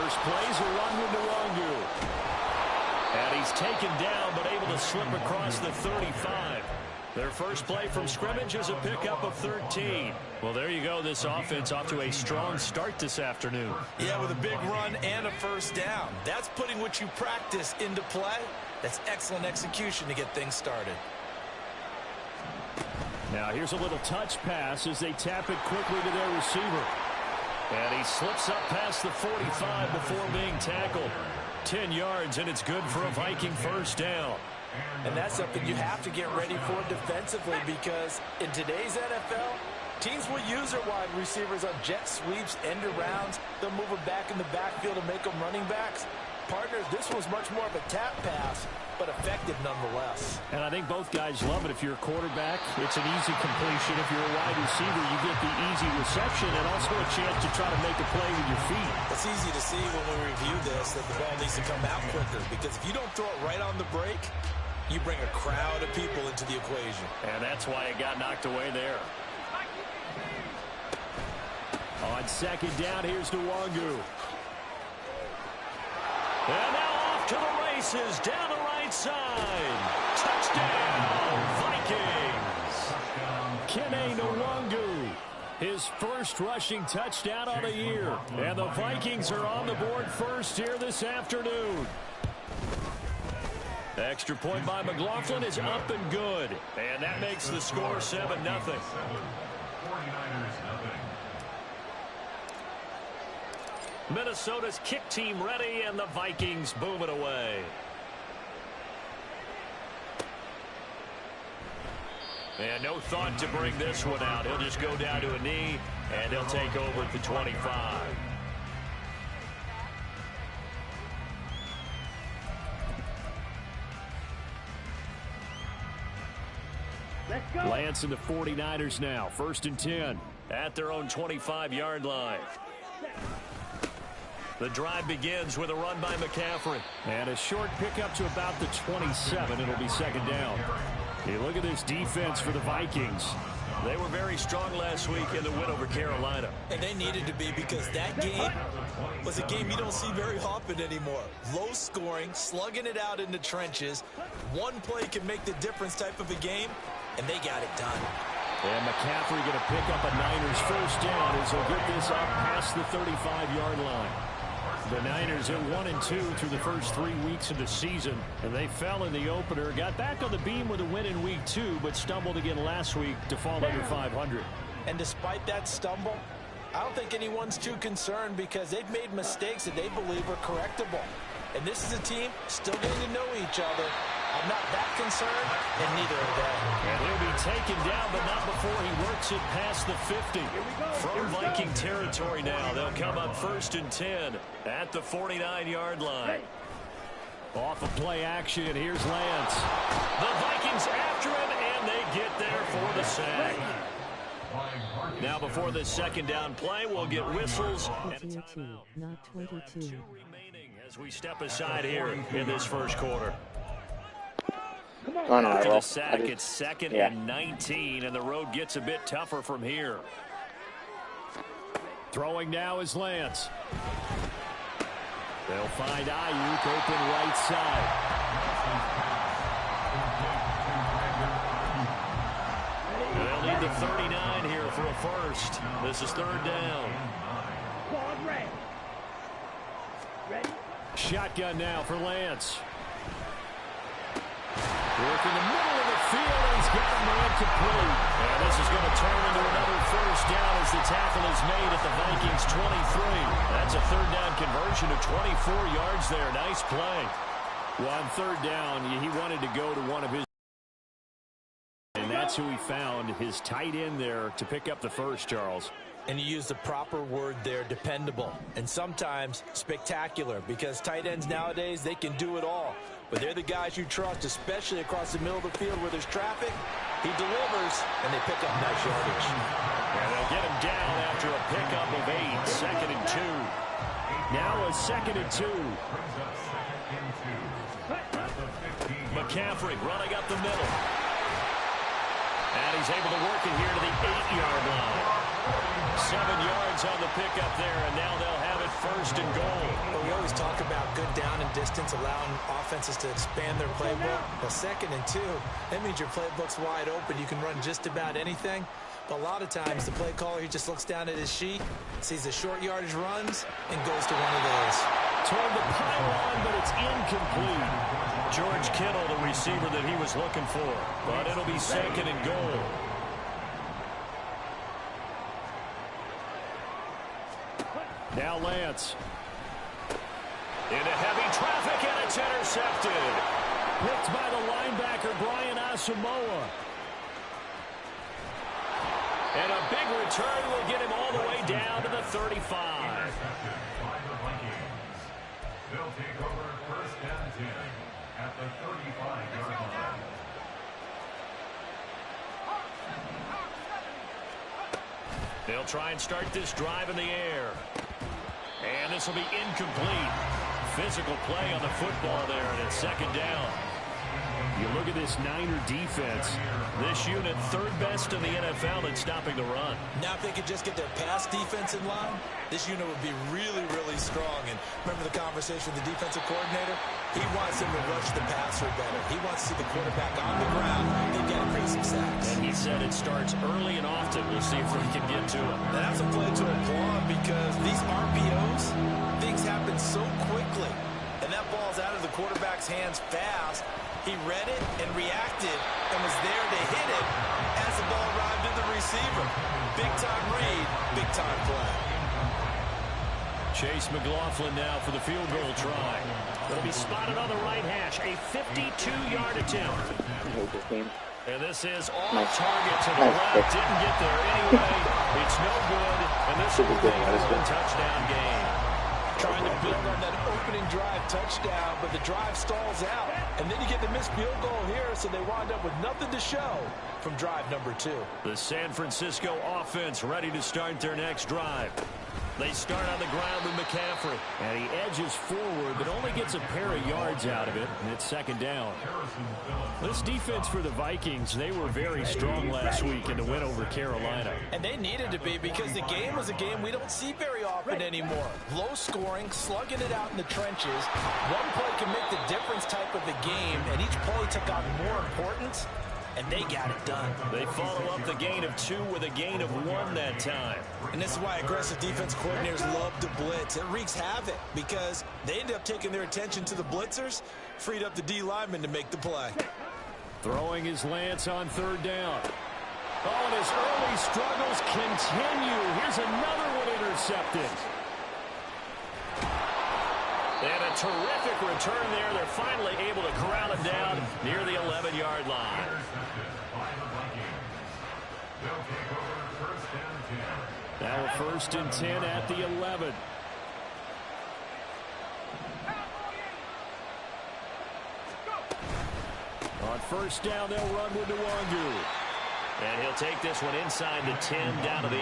first plays Nwangwu. And he's taken down, but able to slip across the 35. Their first play from scrimmage is a pickup of 13. Well, there you go. This offense off to a strong start this afternoon. Yeah, with a big run and a first down. That's putting what you practice into play. That's excellent execution to get things started. Now here's a little touch pass as they tap it quickly to their receiver. And he slips up past the 45 before being tackled. 10 yards, and it's good for a Viking first down. And that's something you have to get ready for defensively, because in today's NFL, teams will use their wide receivers on jet sweeps, end arounds. They'll move them back in the backfield and make them running backs. Partners, this was much more of a tap pass, but effective nonetheless. And I think both guys love it. If you're a quarterback, it's an easy completion. If you're a wide receiver, you get the easy reception and also a chance to try to make a play with your feet. It's easy to see when we review this that the ball needs to come out quicker, because if you don't throw it right on the break, you bring a crowd of people into the equation. And that's why it got knocked away there. On second down, here's Nwangwu. And now off to the races, down the right side. Touchdown, Vikings. Kene Nwangwu, his first rushing touchdown on the year. And the Vikings are on the board first here this afternoon. The extra point by McLaughlin is up and good. And that makes the score 7-0. Minnesota's kick team ready, and the Vikings boom it away. And no thought to bring this one out. He'll just go down to a knee, and he'll take over at the 25. Lance and the 49ers now. 1st and 10 at their own 25-yard line. The drive begins with a run by McCaffrey. And a short pickup to about the 27. It'll be second down. Hey, look at this defense for the Vikings. They were very strong last week in the win over Carolina. And they needed to be, because that game was a game you don't see very often anymore. Low scoring, slugging it out in the trenches. One play can make the difference type of a game, and they got it done. And McCaffrey going to pick up a Niners first down as he'll get this up past the 35-yard line. The Niners are 1-2 through the first 3 weeks of the season, and they fell in the opener, got back on the beam with a win in week 2, but stumbled again last week to fall under 500. And despite that stumble, I don't think anyone's too concerned, because they've made mistakes that they believe are correctable. And this is a team still getting to know each other. I'm not that concerned, and neither are they. And he'll be taken down, but not before he works it past the 50. From Viking territory now, they'll come up 1st and 10 at the 49-yard line. Off of play action, here's Lance. The Vikings after him, and they get there for the sack. Now before this second down play, we'll get whistles and a timeout. Not 22. 2 remaining as we step aside here in this first quarter. Oh, no, After the sack, it's 2nd and 19, and the road gets a bit tougher from here. Throwing now is Lance. They'll find Ayuk open right side. They'll need the 39 here for a first. This is 3rd down. Shotgun now for Lance. Work in the middle of the field, and he's got a man complete. And this is going to turn into another first down as the tackle is made at the Vikings 23. That's a 3rd down conversion of 24 yards there. Nice play. Well, on 3rd down, he wanted to go to one of his. And that's who he found, his tight end there, to pick up the first, Charles. And you use the proper word there, dependable. And sometimes spectacular, because tight ends nowadays, they can do it all. But they're the guys you trust, especially across the middle of the field where there's traffic. He delivers, and they pick up nice yardage. And they'll get him down after a pickup of 8, 2nd and 2. Now a 2nd and 2. McCaffrey running up the middle. And he's able to work it here to the 8-yard line. 7 yards on the pickup there, and now they'll have it first and goal. Well, we always talk about good down and distance, allowing offenses to expand their playbook. Well, 2nd and 2, that means your playbook's wide open. You can run just about anything. But a lot of times, the play caller, he just looks down at his sheet, sees the short yardage runs, and goes to one of those. Toward the pylon, but it's incomplete. George Kittle, the receiver that he was looking for. But it'll be 2nd and goal. Now Lance. Into heavy traffic, and it's intercepted. Picked by the linebacker, Brian Asamoah. And a big return will get him all the way down to the 35. They'll take over 1st and 10 at the 35-yard line. They'll try and start this drive in the air. And this will be incomplete. Physical play on the football there, and it's 2nd down. You look at this Niner defense. This unit 3rd best in the NFL in stopping the run. Now if they could just get their pass defense in line, this unit would be really, really strong. And remember the conversation with the defensive coordinator? He wants them to rush the passer better. He wants to see the quarterback on the ground. They've got to create some sacks. And he said it starts early and often. We'll see if we can get to him. And that's a play to applaud because these RPOs, things happen so quickly. And that ball's out of the quarterback's hands fast. He read it and reacted and was there to hit it as the ball arrived to the receiver. Big-time read, big-time play. Chase McLaughlin now for the field goal try. It'll be spotted on the right hash. A 52-yard attempt. And this is off target to the left. Didn't get there anyway. It's no good. And this will be a touchdown game. Trying to build on that opening drive touchdown, but the drive stalls out. And then you get the missed field goal here, so they wind up with nothing to show from drive number 2. The San Francisco offense ready to start their next drive. They start on the ground with McCaffrey. And he edges forward, but only gets a pair of yards out of it. And it's 2nd down. This defense for the Vikings, they were very strong last week in the win over Carolina. And they needed to be because the game was a game we don't see very often anymore. Low scoring, slugging it out in the trenches. One play can make the difference type of the game, and each play took on more importance. And they got it done. They follow up the gain of 2 with a gain of 1 that time. And this is why aggressive defense coordinators love to blitz. It wreaks havoc because they end up taking their attention to the blitzers, freed up the D lineman to make the play. Throwing his Lance on 3rd down. Oh, and his early struggles continue. Here's another one intercepted. And a terrific return there. They're finally able to corral him down near the 11-yard line. Now a 1st and 10 at the 11. On 1st down, they'll run with Nwangu. And he'll take this one inside the 10, down to the 8.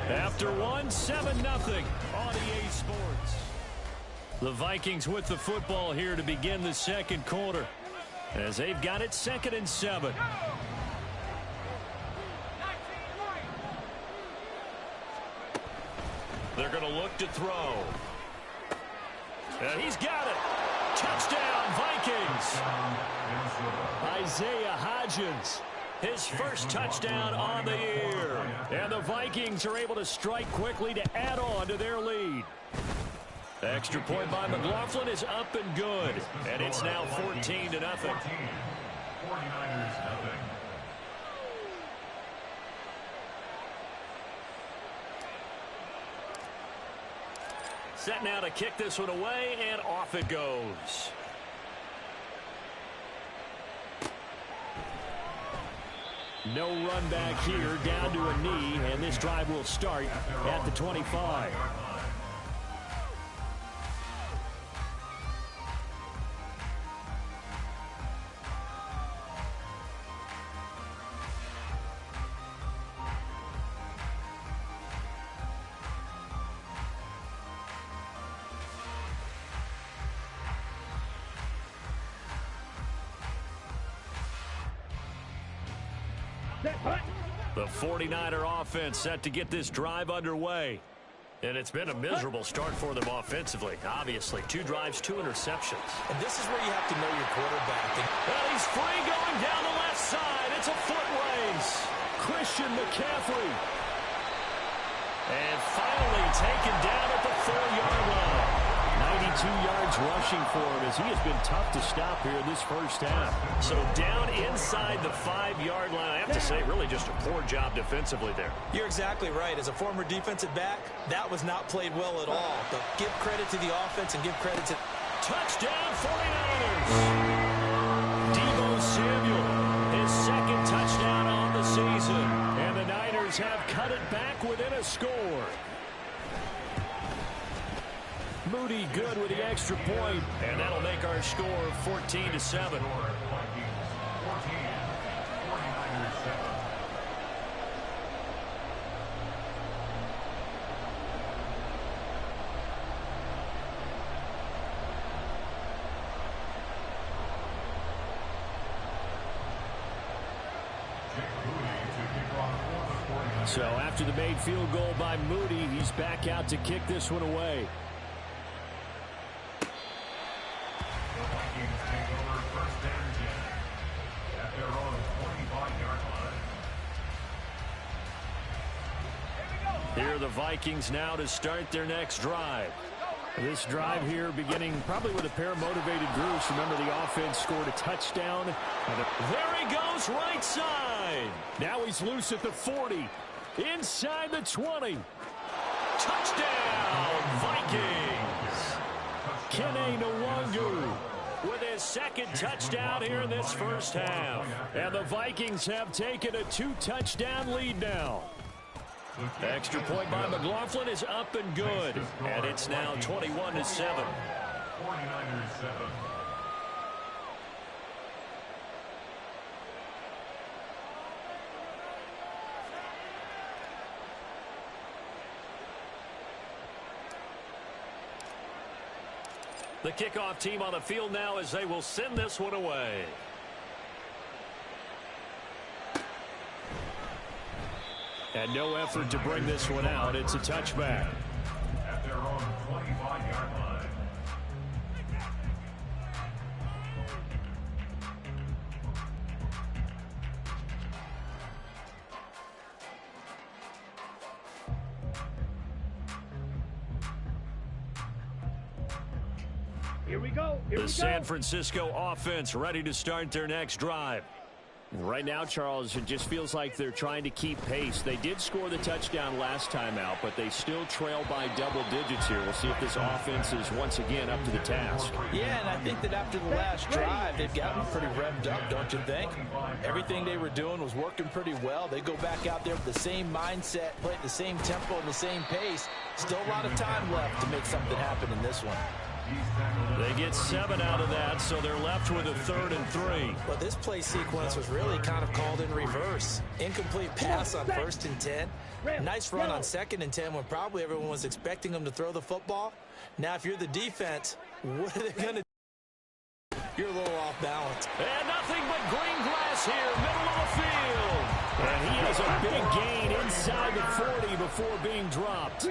After 1, 7-0 on EA Sports. The Vikings with the football here to begin the 2nd quarter, as they've got it 2nd and 7. They're going to look to throw. And he's got it. Touchdown, Vikings. Isaiah Hodgins, his first touchdown on the year. And the Vikings are able to strike quickly to add on to their lead. Extra point by McLaughlin is up and good. And it's now 14-0. 49ers nothing. Set now to kick this one away, and off it goes. No run back here, down to a knee, and this drive will start at the 25. The 49er offense set to get this drive underway. And it's been a miserable start for them offensively. Obviously, 2 drives, 2 interceptions. And this is where you have to know your quarterback. Well, he's free going down the left side. It's a foot race. Christian McCaffrey. And finally taken down at the 4-yard line. 92 yards rushing for him as he has been tough to stop here in this first half. So down inside the 5-yard line. I have to say, really just a poor job defensively there. You're exactly right. As a former defensive back, that was not played well at all. But give credit to the offense and give credit to... Touchdown 49ers! Deebo Samuel, his second touchdown on the season. And the Niners have cut it back within a score. Moody good with the extra point, and that'll make our score 14-7. So after the made field goal by Moody, he's back out to kick this one away. Here are the Vikings now to start their next drive. This drive here beginning probably with a pair of motivated groups. Remember, the offense scored a touchdown. There he goes, right side. Now he's loose at the 40. Inside the 20. Touchdown, Vikings. Kene Nwangu with his second touchdown here in this first half. And the Vikings have taken a 2-touchdown lead now. Extra point by McLaughlin is up and good. And it's now 21-7. 49ers 7. The kickoff team on the field now as they will send this one away. And no effort to bring this one out. It's a touchback. At their own 25-yard line. Here we go. The San Francisco offense ready to start their next drive. Right now, Charles, it just feels like they're trying to keep pace. They did score the touchdown last time out, but they still trail by double digits here. We'll see if this offense is once again up to the task. Yeah, and I think that after the last drive, they've gotten pretty revved up, don't you think? Everything they were doing was working pretty well. They go back out there with the same mindset, play at the same tempo and the same pace. Still a lot of time left to make something happen in this one. They get 7 out of that, so they're left with a 3rd and 3. Well, this play sequence was really kind of called in reverse. Incomplete pass on 1st and 10. Nice run on 2nd and 10 when probably everyone was expecting them to throw the football. Now, if you're the defense, what are they going to do? You're a little off balance. And nothing but green grass here, middle of the field. And he has a big gain inside the 40 before being dropped.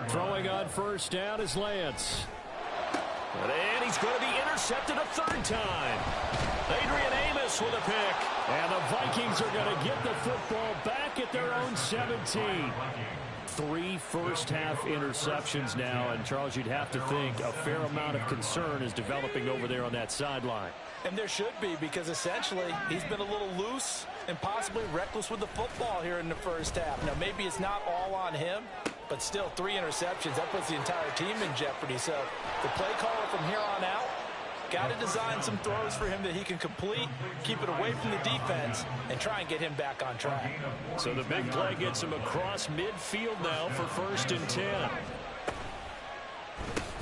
Throwing on 1st down is Lance. And he's going to be intercepted a 3rd time. Adrian Amos with a pick. And the Vikings are going to get the football back at their own 17. 3 first-half interceptions now. And, Charles, you'd have to think a fair amount of concern is developing over there on that sideline. And there should be, because essentially he's been a little loose and possibly reckless with the football here in the first half. Now, maybe it's not all on him, but still 3 interceptions. That puts the entire team in jeopardy. So the play caller from here on out got to design some throws for him that he can complete, keep it away from the defense, and try and get him back on track. So the big play gets him across midfield now for 1st and 10.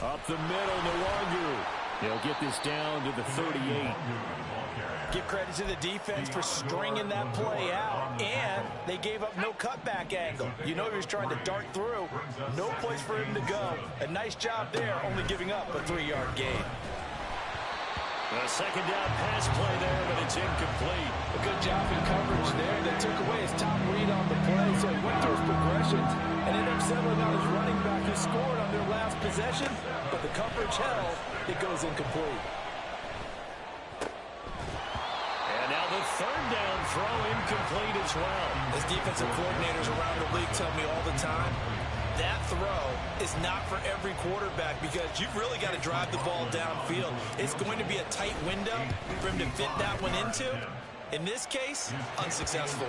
Up the middle, Nwangu. They'll get this down to the 38. Give credit to the defense for stringing that play out, and they gave up no cutback angle. You know he was trying to dart through. No place for him to go. A nice job there, only giving up a 3-yard gain. A second down pass play there, but it's incomplete. A good job in coverage there. They took away his top read on the play, so he went through his progressions and ended up settling on his running back who scored on their last possession, but the coverage held. It goes incomplete. And now the third down throw incomplete as well. As defensive coordinators around the league tell me all the time, that throw is not for every quarterback because you've really got to drive the ball downfield. It's going to be a tight window for him to fit that one into. In this case, unsuccessful.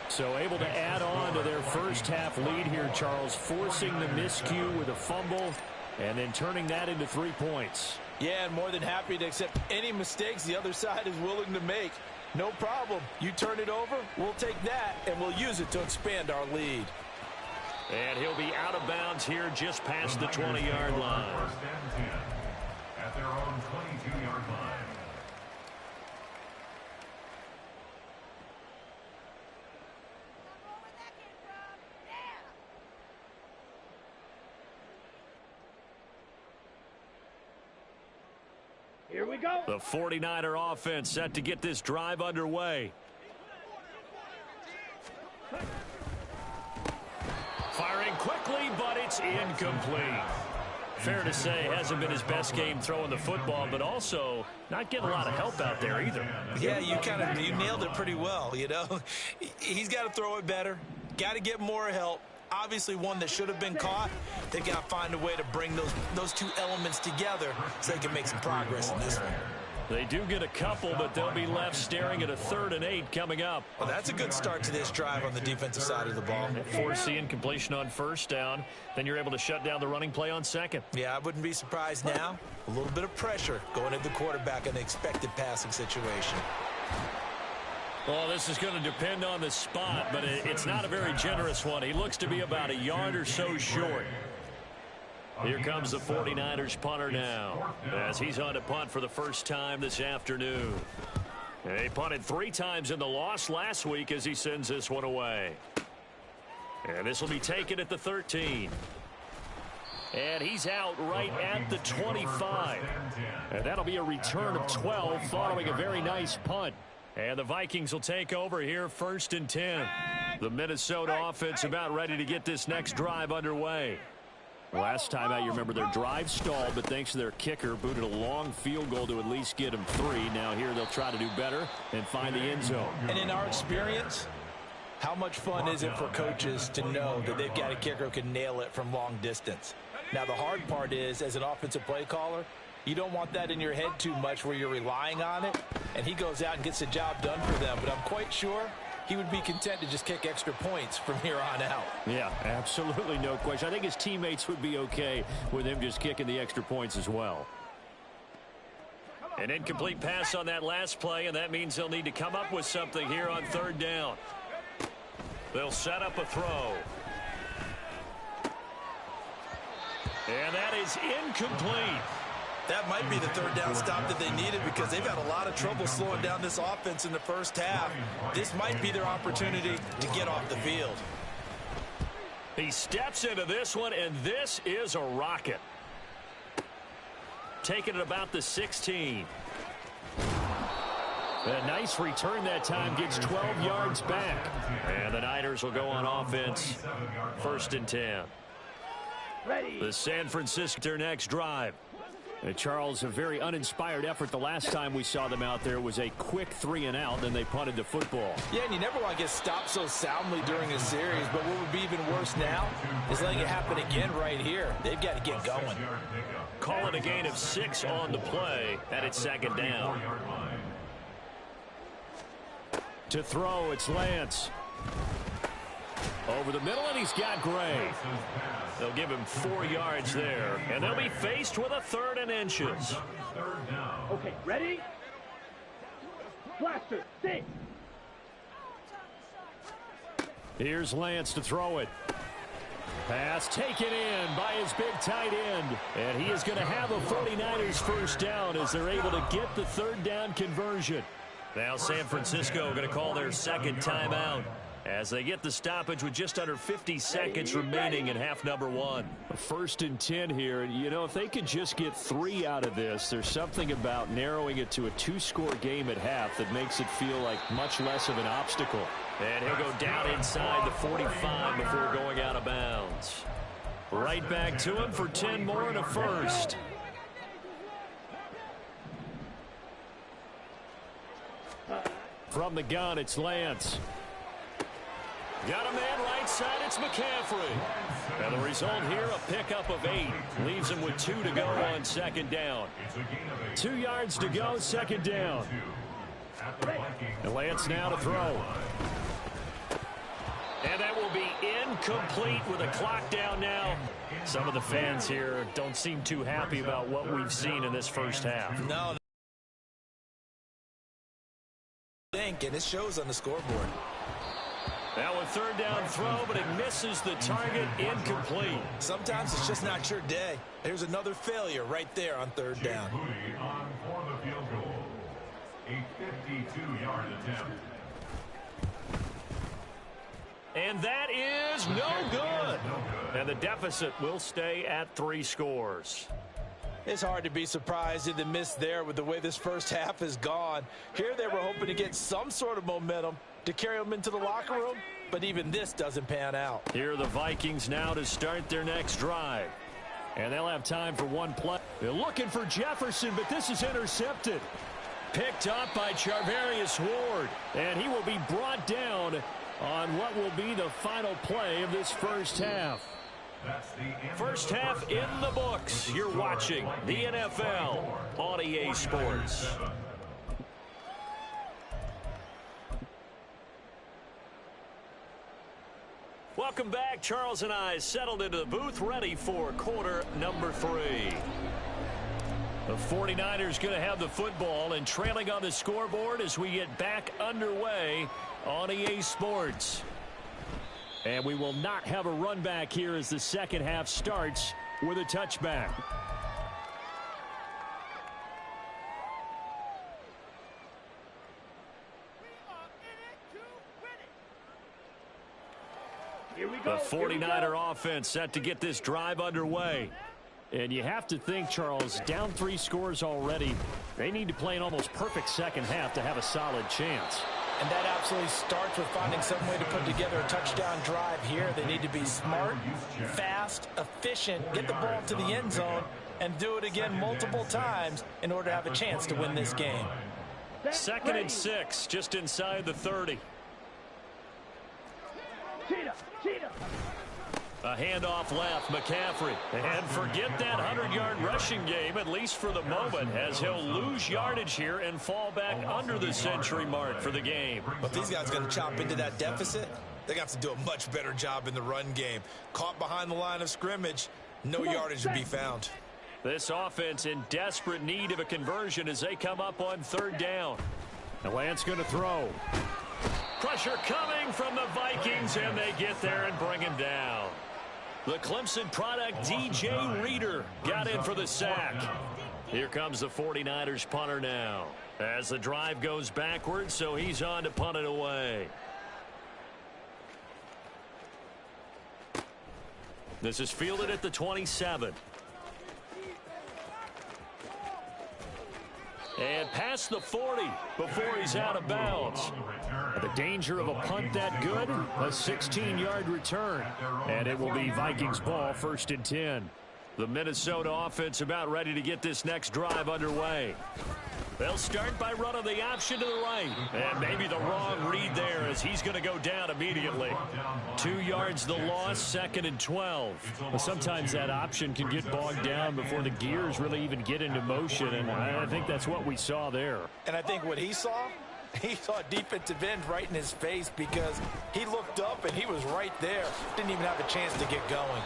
So able to add on to their first half lead here, Charles, forcing the miscue with a fumble and then turning that into 3 points. Yeah, and more than happy to accept any mistakes the other side is willing to make. No problem. You turn it over, we'll take that, and we'll use it to expand our lead. And he'll be out of bounds here just past the 20-yard line. First and 10 at their own 22-yard line. Here we go. The 49er offense set to get this drive underway. Firing quickly, but it's incomplete. Fair to say, hasn't been his best game throwing the football, but also not getting a lot of help out there either. Yeah, you nailed it pretty well, you know. He's got to throw it better, got to get more help. Obviously one that should have been caught. They've got to find a way to bring those two elements together so they can make some progress in this one. They do get a couple, but they'll be left staring at a 3rd and 8 coming up. Well, that's a good start to this drive on the defensive side of the ball. Force the incompletion on first down. Then you're able to shut down the running play on second. Yeah, I wouldn't be surprised now. A little bit of pressure going at the quarterback in the expected passing situation. Well, this is going to depend on the spot, but it's not a very generous one. He looks to be about a yard or so short. Here comes the 49ers punter now as he's on to punt for the first time this afternoon. And he punted 3 times in the loss last week as he sends this one away. And this will be taken at the 13. And he's out right at the 25. And that'll be a return of 12 following a very nice punt. And the Vikings will take over here 1st and 10. The Minnesota offense about ready to get this next drive underway. Last time out, you remember their drive stalled, but thanks to their kicker, booted a long field goal to at least get them 3. Now here they'll try to do better and find the end zone. And in our experience, how much fun is it for coaches to know that they've got a kicker who can nail it from long distance? Now the hard part is, as an offensive play caller, you don't want that in your head too much where you're relying on it, and he goes out and gets the job done for them. But I'm quite sure he would be content to just kick extra points from here on out. Yeah, absolutely no question. I think his teammates would be okay with him just kicking the extra points as well. An incomplete pass on that last play, and that means they'll need to come up with something here on 3rd down. They'll set up a throw. And that is incomplete. That might be the 3rd down stop that they needed because they've had a lot of trouble slowing down this offense in the first half. This might be their opportunity to get off the field. He steps into this one, and this is a rocket. Taking it about the 16. A nice return that time, gets 12 yards back. And the Niners will go on offense. 1st and 10. The San Francisco their next drive. Charles, a very uninspired effort. The last time we saw them out there was a quick 3 and out, then they punted the football. Yeah, and you never want to get stopped so soundly during a series, but what would be even worse now is letting it happen again right here. They've got to get going. Call it a gain of 6 on the play, and it's 2nd down. To throw, it's Lance. Over the middle, and he's got Gray. They'll give him 4 yards there, and they'll be faced with a 3rd and inches. Okay, ready? Blaster, stay. Here's Lance to throw it. Pass taken in by his big tight end. And he is going to have a 49ers first down as they're able to get the 3rd down conversion. Now San Francisco going to call their 2nd timeout. as they get the stoppage with just under 50 seconds remaining in half number one. 1st and 10 here. And, you know, if they could just get 3 out of this, there's something about narrowing it to a 2-score game at half that makes it feel like much less of an obstacle. And he'll go down inside the 45 before going out of bounds. Right back to him for 10 more and a first. From the gun, it's Lance. Got a man right side, it's McCaffrey. And the result here, a pickup of 8. Leaves him with 2 to go on 2nd down. 2 yards to go, 2nd down. And Lance now to throw. And that will be incomplete with a clock down now. Some of the fans here don't seem too happy about what we've seen in this first half. No. And it shows on the scoreboard. Now a 3rd down throw, but it misses the target, incomplete. Sometimes it's just not your day. There's another failure right there on 3rd down. On for the field goal. A 52-yard attempt. And that is no good. And the deficit will stay at 3 scores. It's hard to be surprised in the miss there with the way this first half has gone. Here they were hoping to get some sort of momentum to carry them into the locker room, but even this doesn't pan out. Here are the Vikings now to start their next drive. And they'll have time for one play. They're looking for Jefferson, but this is intercepted. Picked up by Charvarius Ward. And he will be brought down on what will be the final play of this first half. First half in the books. You're watching the NFL on EA Sports. Welcome back. Charles and I settled into the booth, ready for quarter number 3. The 49ers going to have the football and trailing on the scoreboard as we get back underway on EA Sports. And we will not have a run back here as the second half starts with a touchback. Here we go. The 49er offense set to get this drive underway. And you have to think, Charles, down 3 scores already. They need to play an almost perfect second half to have a solid chance. And that absolutely starts with finding some way to put together a touchdown drive here. They need to be smart, fast, efficient, get the ball to the end zone, and do it again multiple times in order to have a chance to win this game. 2nd and 6, just inside the 30. A handoff left, McCaffrey. And forget that 100-yard rushing game, at least for the moment, as he'll lose yardage here and fall back under the century mark for the game. But these guys are going to chop into that deficit. They're going to have to do a much better job in the run game. Caught behind the line of scrimmage, no yardage to be found. This offense in desperate need of a conversion as they come up on 3rd down. And Lance going to throw. Pressure coming from the Vikings, and they get there and bring him down. The Clemson product, DJ Reader, got in for the sack. Here comes the 49ers punter now as the drive goes backwards, so he's on to punt it away. This is fielded at the 27. And past the 40 before he's out of bounds. The danger of a punt that good, a 16-yard return. And it will be Vikings ball, 1st and 10. The Minnesota offense about ready to get this next drive underway. They'll start by running the option to the right. And maybe the wrong read there as he's going to go down immediately. 2 yards the loss, 2nd and 12. Well, sometimes that option can get bogged down before the gears really even get into motion, and I think that's what we saw there. And I think what he saw a defensive end right in his face because he looked up and he was right there. Didn't even have a chance to get going.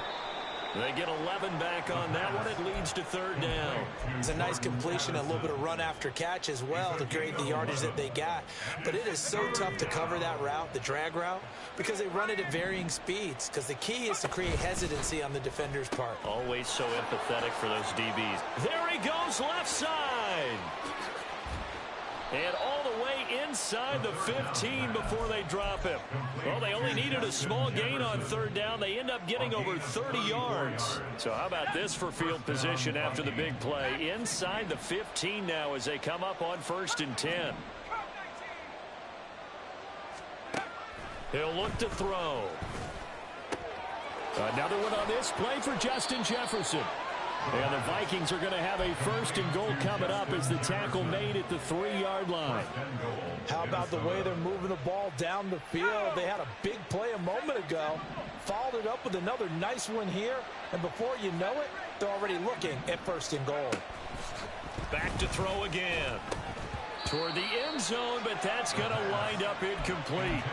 They get 11 back on that one. It leads to 3rd down. It's a nice completion, a little bit of run after catch as well to create the yardage that they got. But it is so tough to cover that route, the drag route, because they run it at varying speeds. Because the key is to create hesitancy on the defender's part. Always so empathetic for those DBs. There he goes, left side. And all the way inside. inside the 15 before they drop him. Well, they only needed a small gain on third down. They end up getting over 30 yards. So how about this for field position after the big play? Inside the 15 now as they come up on 1st and 10. He'll look to throw. Another one on this play for Justin Jefferson. And the Vikings are going to have a 1st and goal coming up as the tackle made at the 3-yard line. How about the way they're moving the ball down the field? They had a big play a moment ago, followed it up with another nice one here, and before you know it, they're already looking at 1st and goal. Back to throw again. Toward the end zone, but that's going to wind up incomplete.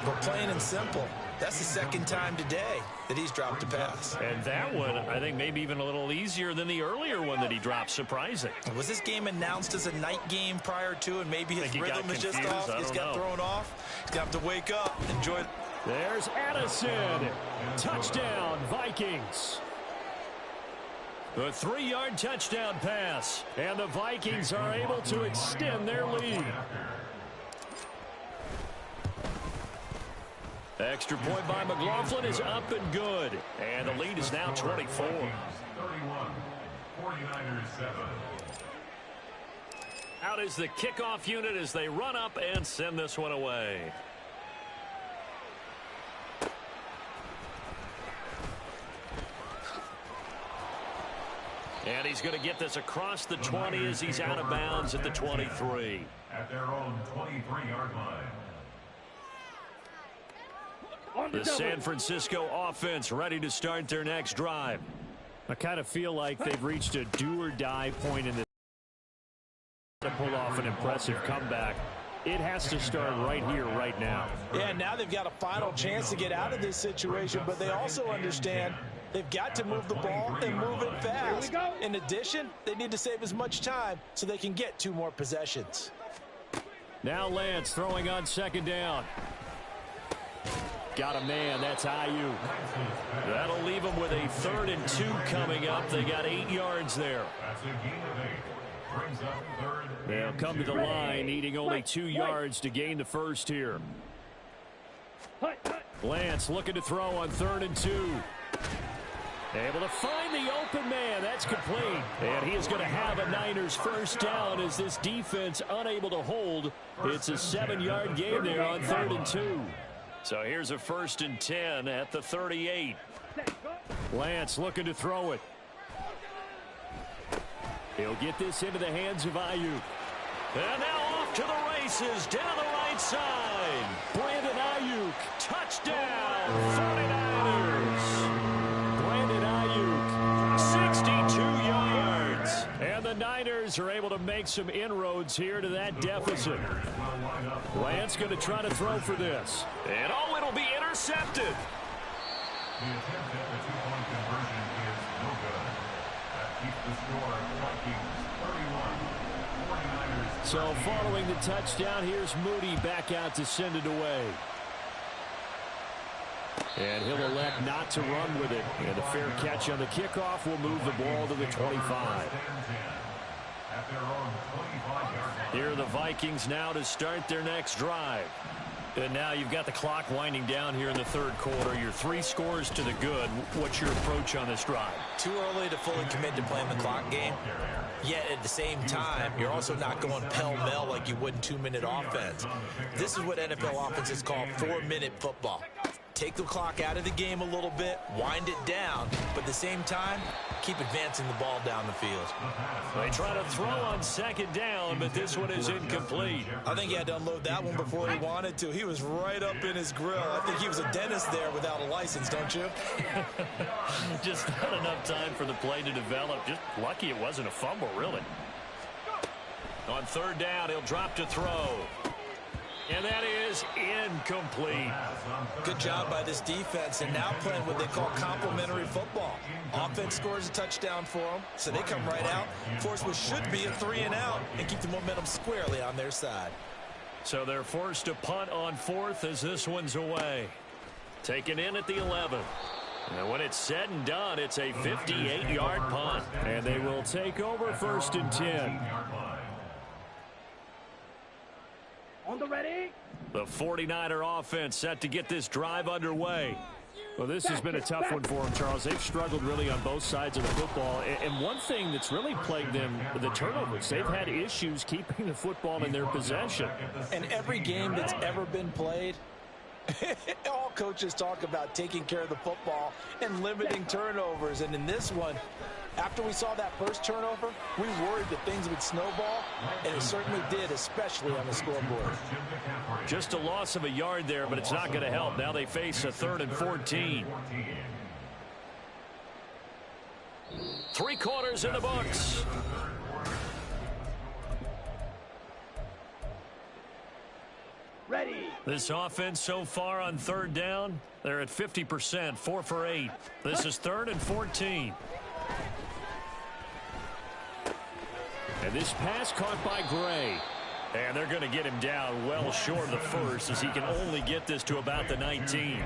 But plain and simple, that's the 2nd time today that he's dropped a pass. And that one, I think, maybe even a little easier than the earlier one that he dropped. Surprising. Was this game announced as a night game prior to, and maybe his rhythm is just off? He's got thrown off. He's got to wake up. Enjoy it. There's Addison. Touchdown, Vikings. A 3-yard touchdown pass. And the Vikings are able to extend their lead. Extra point by McLaughlin is up and good. And the lead is now 24. 31, 49ers 7. Out is the kickoff unit as they run up and send this one away. And he's going to get this across the 20 as he's out of bounds at the 23. At their own 23-yard line. The San Francisco offense ready to start their next drive. I kind of feel like they've reached a do-or-die point in this to pull off an impressive comeback. It has to start right here, right now. Yeah, now they've got a final chance to get out of this situation, but they also understand they've got to move the ball and move it fast. In addition, they need to save as much time so they can get 2 more possessions. Now Lance throwing on 2nd down. Got a man. That's Ayuk. That'll leave them with a 3rd and 2 coming up. They got 8 yards there. That's a gain of 8. Brings up 3rd. They'll come to the line, needing only 2 yards to gain the first here. Lance looking to throw on 3rd and 2. Able to find the open man. That's complete. And he is going to have a Niners 1st down as this defense unable to hold. It's a 7-yard gain there on 3rd and 2. So here's a 1st and 10 at the 38. Lance looking to throw it. He'll get this into the hands of Ayuk. And now off to the races down the right side. Brandon Ayuk. Touchdown, 49ers. Brandon Ayuk. 62 yards. And the Niners are able to make some inroads here to that deficit. Lance going to try to throw for this. And oh, it'll be intercepted. The attempt at the 2-point conversion is no good. That keeps the score Vikings 31, 49ers. So following the touchdown, here's Moody back out to send it away. And he'll elect not to run with it. And a fair catch on the kickoff will move the ball to the 25. Here are the Vikings now to start their next drive. And now you've got the clock winding down here in the 3rd quarter. Your 3 scores to the good. What's your approach on this drive? Too early to fully commit to playing the clock game. Yet at the same time, you're also not going pell-mell like you would in 2-minute offense. This is what NFL offenses call 4-minute football. Take the clock out of the game a little bit, wind it down, but at the same time, keep advancing the ball down the field. They try to throw on 2nd down, but this one is incomplete. I think he had to unload that one before he wanted to. He was right up in his grill. I think he was a dentist there without a license, don't you? Just not enough time for the play to develop. Just lucky it wasn't a fumble, really. On 3rd down, he'll drop to throw. And that is incomplete. Good job by this defense, and now playing what they call complementary football. Offense scores a touchdown for them, so they come right out, force what should be a 3-and-out, and keep the momentum squarely on their side. So they're forced to punt on 4th as this one's away. Taken in at the 11. And when it's said and done, it's a 58-yard punt. And they will take over 1st and 10. On the ready. The 49er offense set to get this drive underway. Well, this has been a tough one for them, Charles. They've struggled really on both sides of the football. And one thing that's really plagued them, the turnovers. They've had issues keeping the football in their possession. And every game that's ever been played, all coaches talk about taking care of the football and limiting turnovers. And in this one, after we saw that first turnover, we worried that things would snowball, and it certainly did, especially on the scoreboard. Just a loss of a yard there, but it's not going to help. Now they face a 3rd and 14. 3 quarters in the books. Ready. This offense so far on 3rd down, they're at 50%, 4 for 8. This is 3rd and 14. And this pass caught by Gray. And they're going to get him down well short of the first, as he can only get this to about the 19.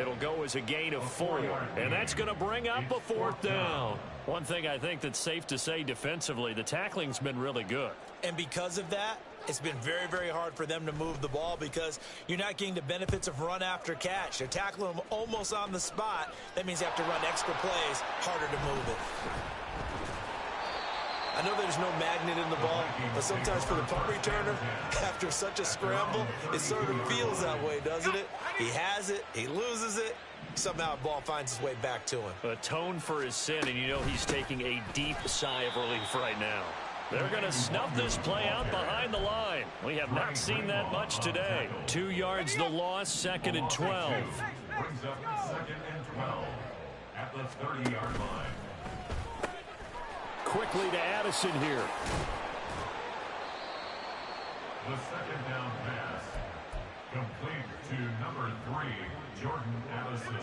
It'll go as a gain of 4, and that's going to bring up a 4th down. One thing I think that's safe to say defensively, the tackling's been really good. And because of that, it's been very, very hard for them to move the ball because you're not getting the benefits of run after catch. They're tackling them almost on the spot. That means you have to run extra plays, harder to move it. I know there's no magnet in the ball, but sometimes for the punt returner, after such a scramble, it sort of feels that way, doesn't it? He has it, he loses it, somehow the ball finds its way back to him. Atone for his sin, and you know he's taking a deep sigh of relief right now. They're going to snuff this play out behind the line. We have not seen that much today. 2 yards the loss, 2nd and 12. Brings up 2nd and 12 at the 30-yard line. Quickly to Addison here. The 2nd down pass complete to number 3, Jordan Addison.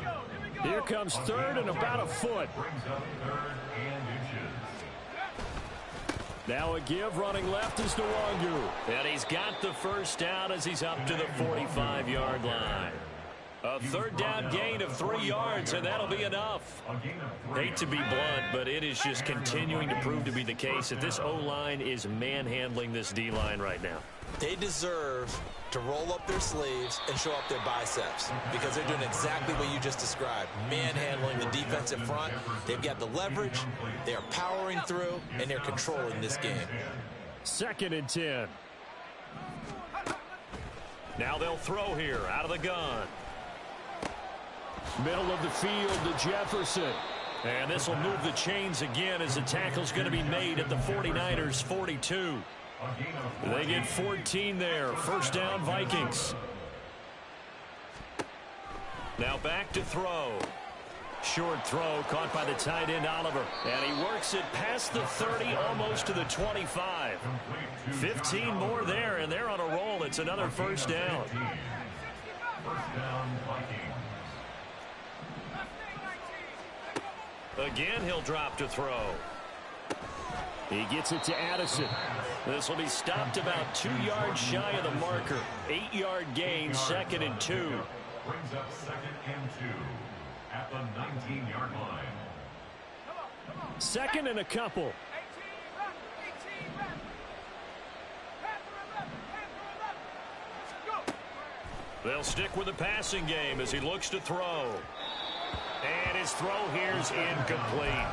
Here comes 3rd and about a foot. Brings up 3rd and inches. Now a give, running left is Nwangu. And he's got the first down as he's up to the 45-yard line. A 3rd down gain of 3 yards, and that'll be enough. Hate to be blunt, but it is just continuing to prove to be the case that this O-line is manhandling this D-line right now. They deserve to roll up their sleeves and show up their biceps because they're doing exactly what you just described, manhandling the defensive front. They've got the leverage, they're powering through, and they're controlling this game. 2nd and 10. Now they'll throw here out of the gun. Middle of the field to Jefferson. And this will move the chains again as the tackle's going to be made at the 49ers 42. They get 14 there. First down, Vikings. Now back to throw. Short throw caught by the tight end Oliver. And he works it past the 30, almost to the 25. 15 more there, and they're on a roll. It's another first down. First down, Vikings. Again, he'll drop to throw. He gets it to Addison. This will be stopped about 2 yards shy of the marker. 8-yard gain, 2nd and 2. Brings up 2nd and 2 at the 19-yard line. 2nd and a couple. They'll stick with the passing game as he looks to throw. And his throw here's incomplete.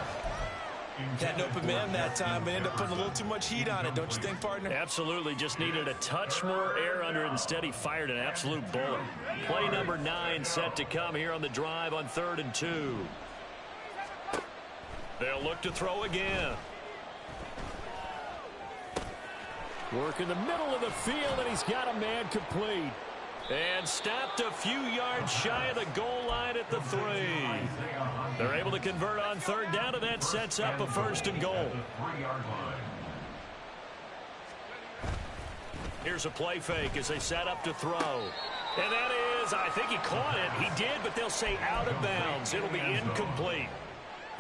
Had an open man that time, but ended up putting a little too much heat on it, don't you think, partner? Absolutely, just needed a touch more air under it. Instead, he fired an absolute bullet. Play number 9 set to come here on the drive on 3rd and 2. They'll look to throw again. Work in the middle of the field, and he's got a man complete. And stopped a few yards shy of the goal line at the 3. They're able to convert on 3rd down, and that sets up a 1st and goal. Here's a play fake as they set up to throw. And that is, I think he caught it. He did, but they'll say out of bounds. It'll be incomplete.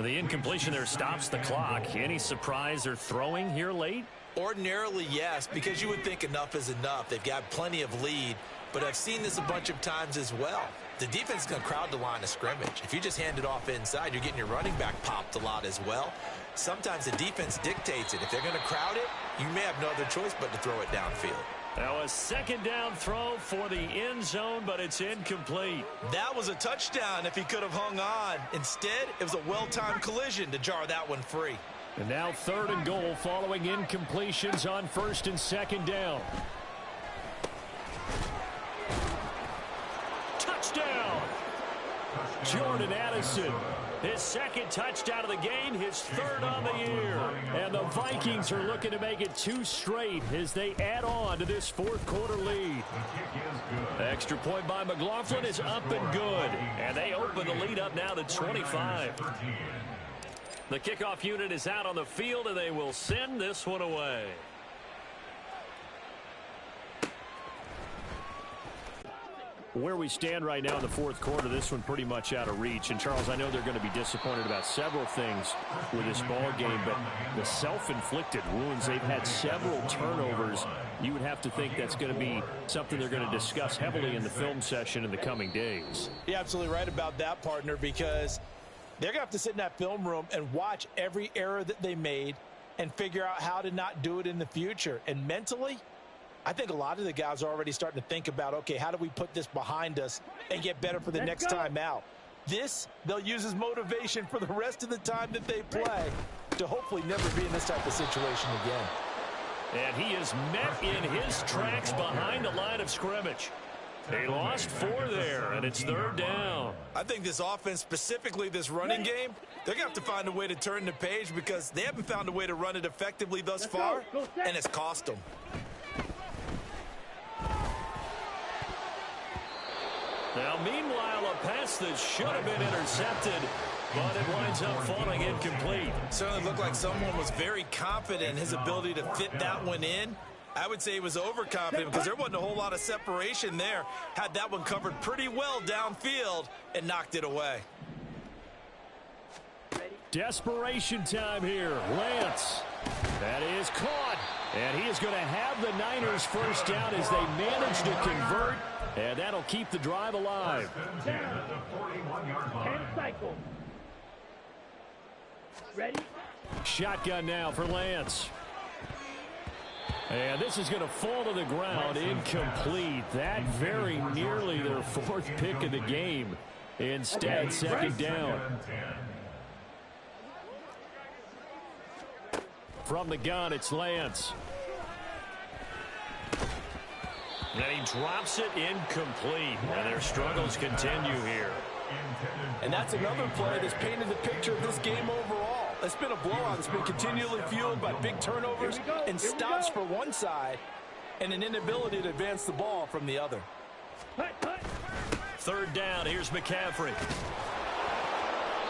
The incompletion there stops the clock. Any surprise they're throwing here late? Ordinarily, yes, because you would think enough is enough. They've got plenty of lead. But I've seen this a bunch of times as well. The defense is going to crowd the line of scrimmage. If you just hand it off inside, you're getting your running back popped a lot as well. Sometimes the defense dictates it. If they're going to crowd it, you may have no other choice but to throw it downfield. Now a second down throw for the end zone, but it's incomplete. That was a touchdown if he could have hung on. Instead, it was a well-timed collision to jar that one free. And now 3rd and goal following incompletions on 1st and 2nd down. Touchdown! Jordan Addison. His 2nd touchdown of the game, his 3rd on the year. And the Vikings are looking to make it 2 straight as they add on to this 4th quarter lead. Extra point by McLaughlin is up and good. And they open the lead up now to 25. The kickoff unit is out on the field, and they will send this one away. Where we stand right now in the 4th quarter, this one pretty much out of reach. And, Charles, I know they're going to be disappointed about several things with this ball game, but the self-inflicted wounds, they've had several turnovers. You would have to think that's going to be something they're going to discuss heavily in the film session in the coming days. You're absolutely right about that, partner, because they're going to have to sit in that film room and watch every error that they made and figure out how to not do it in the future. And mentally, I think a lot of the guys are already starting to think about, okay, how do we put this behind us and get better for the next time out? This, they'll use as motivation for the rest of the time that they play to hopefully never be in this type of situation again. And he is met in his tracks behind the line of scrimmage. They lost 4 there, and it's 3rd down. I think this offense, specifically this running game, they're going to have to find a way to turn the page because they haven't found a way to run it effectively thus far, and it's cost them. Now, meanwhile, a pass that should have been intercepted, but it winds up falling incomplete. Certainly looked like someone was very confident in his ability to fit that one in. I would say he was overconfident because there wasn't a whole lot of separation there. Had that one covered pretty well downfield and knocked it away. Desperation time here. Lance. That is caught. And he is going to have the Niners first down as they manage to convert. And that'll keep the drive alive. 10 cycles. Ready? Shotgun now for Lance. And this is going to fall to the ground, incomplete. That very nearly their 4th pick of the game. Instead, 2nd down. From the gun, it's Lance. And he drops it incomplete. And their struggles continue here. And that's another play that's painted the picture of this game overall. It's been a blowout. It's been continually fueled by big turnovers and stops for one side and an inability to advance the ball from the other. 3rd down. Here's McCaffrey.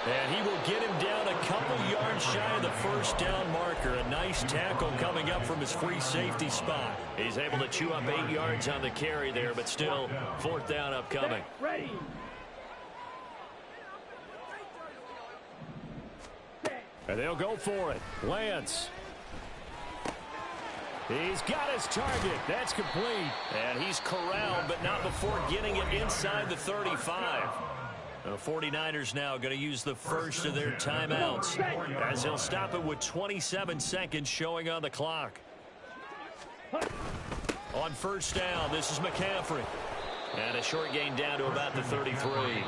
And he will get him down a couple yards shy of the 1st down marker. A nice tackle coming up from his free safety spot. He's able to chew up 8 yards on the carry there, but still 4th down upcoming. Ready. And they'll go for it. Lance. He's got his target. That's complete. And he's corralled, but not before getting it inside the 35. The 49ers now going to use the first of their timeouts as they'll stop it with 27 seconds showing on the clock. On 1st down, this is McCaffrey. And a short gain down to about the 33.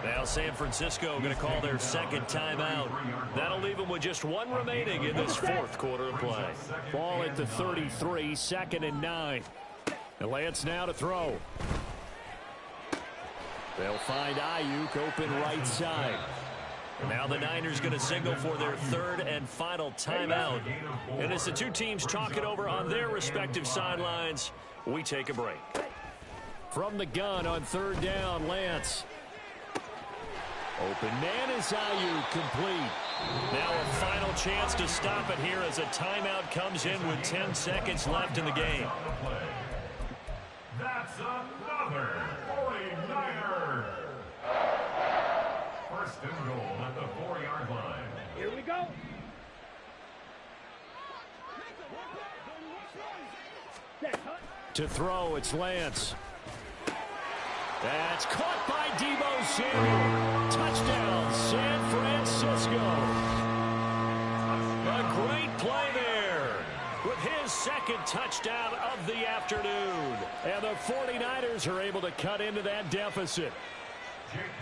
Now San Francisco going to call their 2nd timeout. That'll leave them with just 1 remaining in this 4th quarter of play. Ball at the 33, 2nd and 9. And Lance now to throw. They'll find Ayuk open right side. Now the Niners going to signal for their 3rd and final timeout. And as the two teams talk it over on their respective sidelines, we take a break. From the gun on 3rd down, Lance. Open man is Ayuk, complete. Now a final chance to stop it here as a timeout comes in with 10 seconds left in the game. That's another 49er. 1st and goal at the 4-yard line. Here we go. To throw, it's Lance. That's caught by Deebo Samuel. Touchdown, San Francisco. A great play there. with his second touchdown of the afternoon. And the 49ers are able to cut into that deficit.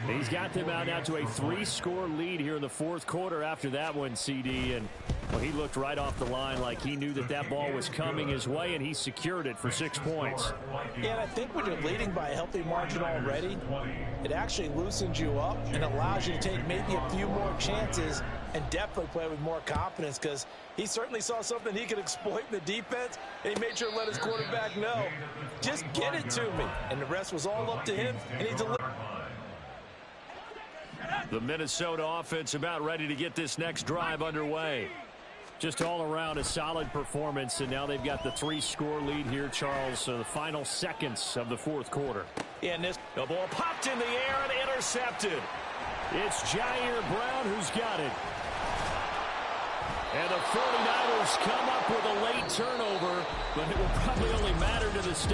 He's got them out now to a 3-score lead here in the fourth quarter after that one, CD. And well, he looked right off the line like he knew that that ball was coming his way, and he secured it for 6 points. Yeah, and I think when you're leading by a healthy margin already, it actually loosens you up and allows you to take maybe a few more chances and definitely play with more confidence, because he certainly saw something he could exploit in the defense, and he made sure to let his quarterback know, just get it to me. And the rest was all up to him, and he delivered. The Minnesota offense about ready to get this next drive underway. Just all around a solid performance, and now they've got the 3-score lead here, Charles. So the final seconds of the fourth quarter. Yeah, and the ball popped in the air and intercepted. It's Jair Brown who's got it. And the 49ers come up with a late turnover, but it will probably only matter to the stats.